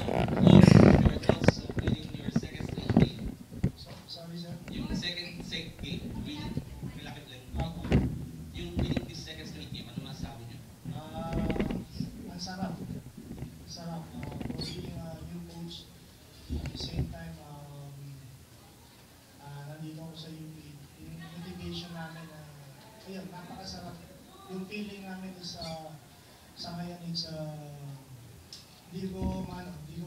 Your thoughts of winning your second straight game? Sorry, sir. Yung second game, winning, malapit lang yung Ako. game. Yung winning this second straight game, ano masasabi niyo? Ang sarap. Sarap. For being a new coach, at the same time, nandito ako sa UP. Yung motivation namin, ayun, napakasarap. Yung feeling namin is, sa ngayon, it's, hindi ko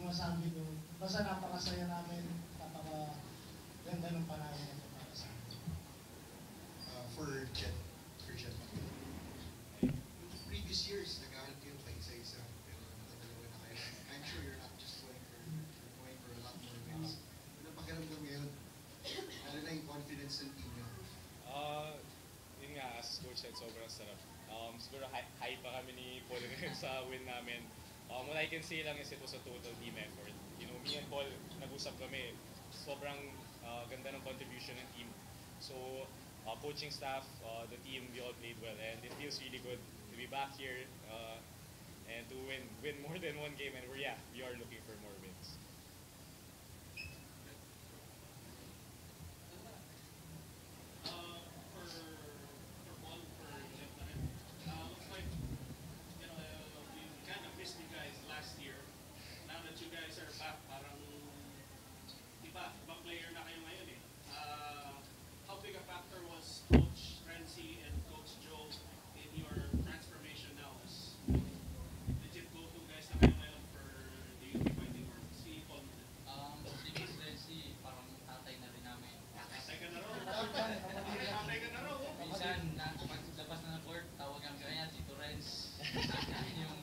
masabi ko. Basta napakasaya namin, napaka-ganda ng panahon nito para sa amin. For Jet, for Jet. Previous years, nag-aaral kayo pa isa-isa, pero nakadalawa na kayo. I'm sure you're not just going for a lot more wins. Ano pakiramdam ngayon? Ano na yung confidence ng team niyo? Yun nga, as coach said, sobrang sarap. Siguro high pa kami ni Paul ngayon sa win namin. What I can say lang is it was a total team effort. You know, me and Paul, nag-usap kami, sobrang ganda ng contribution ng team. So, coaching staff, the team, we all played well, and it feels really good to be back here and to win more than one game, and we are looking for more wins. For Paul, for Jeff na rin. Looks like, we kind of missed you guys last year. Now that you guys are back, parang ibang player na kayo ngayon eh. How big a factor was Coach Renzi and Coach Joe in your transformation now as legit go-to guys na kayo ngayon for the UP Fighting World? Si Paul. Si Miss Renzi, parang tatay na rin namin. Tatay ka na raw. Tatay ka na raw. Minsan, labas na ng court, tawag kami kanya, Tito Renz. Yung,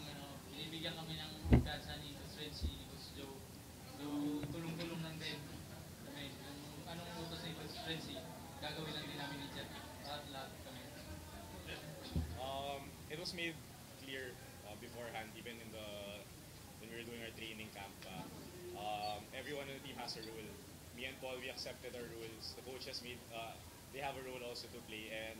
binibigyan kami ng gansa ni Coach Renzi, ni Coach Joe. So, tulong-tulong lang din. Kami, kung anong utos ni Coach Renzi, gagawin lang din namin ni Jeff. Lahat kami. It was made clear beforehand, even when we were doing our training camp. Everyone in the team has a role. Me and Paul, we accepted our rules. The coaches they have a role also to play, and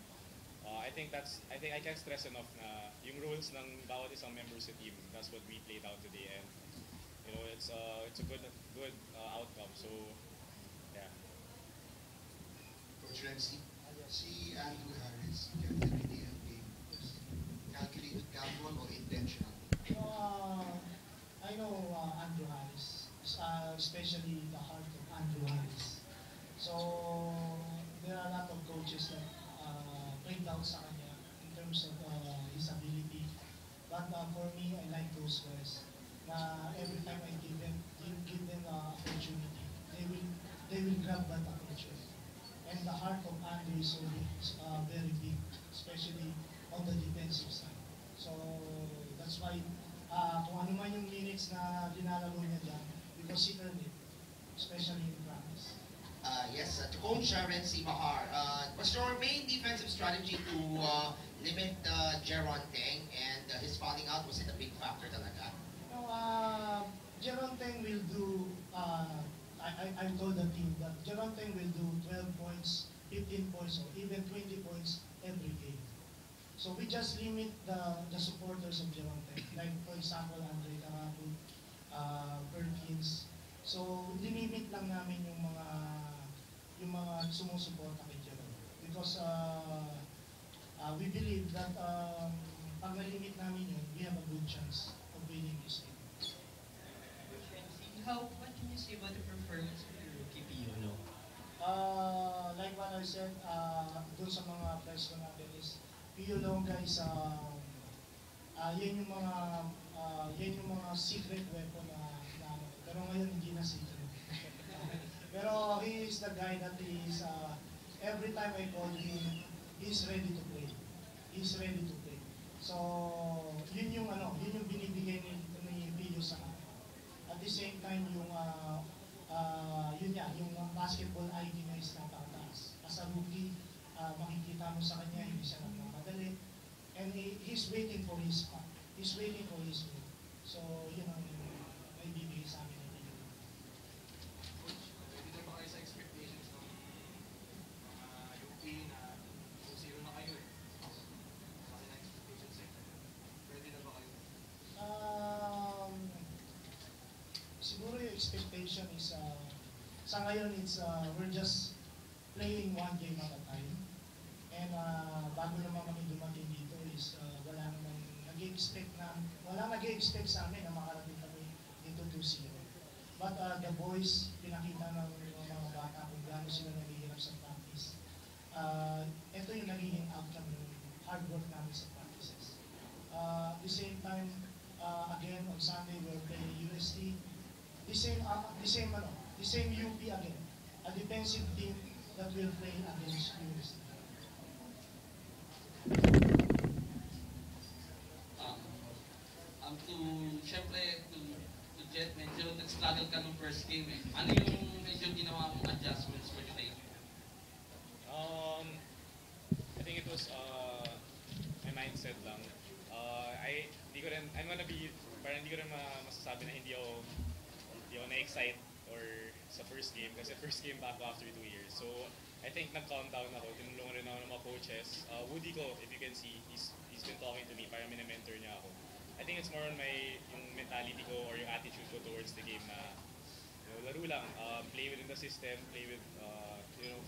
I think I can't stress enough na yung rules ng bawat isang member sa team. That's what we played out today, and it's a good outcome. So yeah. Coach Renzi, si Andrew Harris, captain ng DLP, calculated gamble or intentional? I know Andrew Harris, especially the heart of Andrew Harris. So, there are a lot of coaches that point out sa kanya in terms of his ability. But for me, I like those guys na every time I give them opportunity, they will grab that opportunity. And the heart of Andrew is very big, especially on the defensive side. So, that's why kung ano man yung minutes na dinalaro niya dyan, because he earned it, especially in practice. Yes, to Coach Renzi Mahar, was your main defensive strategy to limit Jeron Teng and his falling out? Was it a big factor talaga? Jeron Teng will do, I told the team that Jeron Teng will do 12 points, 15 points, or even 20 points every game. So we just limit the supporters of Jeron Teng, like for example, Andre Carapo, Perkins. So limit lang namin yung mga sumusuporta kay Jeron. Because we believe that pag na-limit namin yun, we have a good chance of winning this game. What can you say about the performance of your rookie Piolo? Like what I said, dun sa mga press ko natin is, Pio Longa is, yan yung mga secret weapon na pero ngayon hindi na secret. Pero he is the guy that is, every time I call him, he's ready to play. He's ready to play. So, yun yung binibigay ni Pio sa akin. At the same time, yung basketball IQ niya is napakataas. As a rookie, makikita mo sa kanya, hindi siya nagmamadali. And he's waiting for his spot. He's waiting for his move. So, yun ang may bibigay sa amin. Coach, dito ba kayo sa expectations ng UP na kung zero na kayo eh? Kasi na expectations eh. Ready na ba kayo? expectation is, sa ngayon, we're just playing one game at a time. And bago naman kami dumating dito is wala nag-expect sa amin na makarating kami dito 2-0. But the boys, pinakita ng mga bata kung gaano sila naghihirap sa practice. Ito yung nagiging outcome ng hard work namin sa practices. At the same time, again, on Sunday, we're playing UST. The same UP again. A defensive team that will play against UST. Siyempre, to Jet, medyo nag-struggle ka nung first game eh. Ano yung medyo ginawa mong adjustments for today? I think it was my mindset lang. I'm gonna be, parang hindi ko rin masasabi na hindi ako na-excite or sa first game kasi first game back after 2 years. So I think nag-calm down ako, tinulungan rin ako ng mga coaches. Woody ko, if you can see, he's been talking to me, parang mini-mentor niya ako. I think it's more on yung mentality ko or yung attitude ko towards the game na laro lang, play within the system, play with,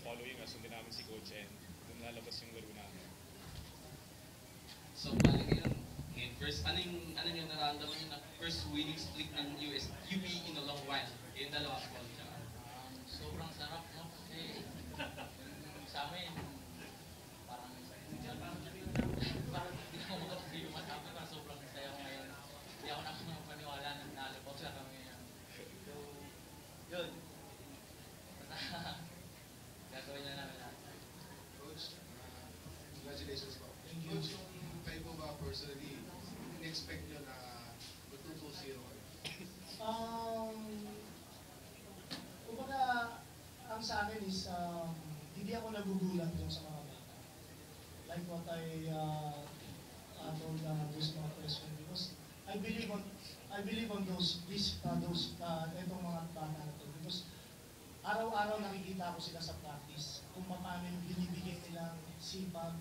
following us, sundin namin si coach and dun lalabas yung laro namin. So, balik yun. First, ano yung nararamdaman nyo na first winning streak ng UP in a long while? Yung dalawa ko. Sobrang sarap, no? Kasi sa amin, parang hindi ako makapagay yung matapos, parang sobrang saya ko ngayon. Hindi ako nakapaniwala na nalabot sa kami ngayon. So, yun. Gagawin na namin lahat. Coach, congratulations po. Coach, yung kayo po ba personally, in-expect nyo na mag-2-0? Kumbaga, ang sa akin is, hindi ako nagugulat dun sa mga bata. Like what I told those mga freshmen, because I believe on etong mga bata na to, because araw-araw nakikita ko sila sa practice kung paano yung binibigay nilang sipag,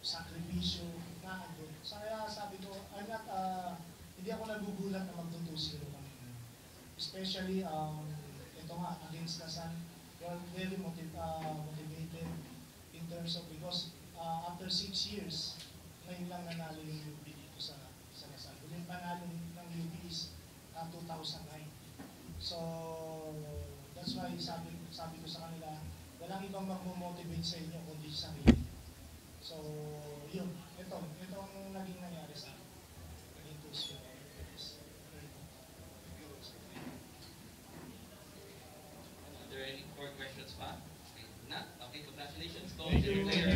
sakripisyo, na andun. So kaya sabi ko, hindi ako nagugulat na mag-2-0 kami. Especially, ito nga, against Lasan, we're very motivated in terms of, because after 6 years, ngayon lang nanalo yung UP dito sa Lasan. Huling panalo ng UP is 2009. So, that's why sabi ko sa kanila, walang ibang mag-motivate sa inyo kundi sa sarili. So, yun. Ito ang naging nangyari sa akin. Naging 2-0. Are there any more questions pa? Okay, not? Okay, congratulations, Coach. Thank you.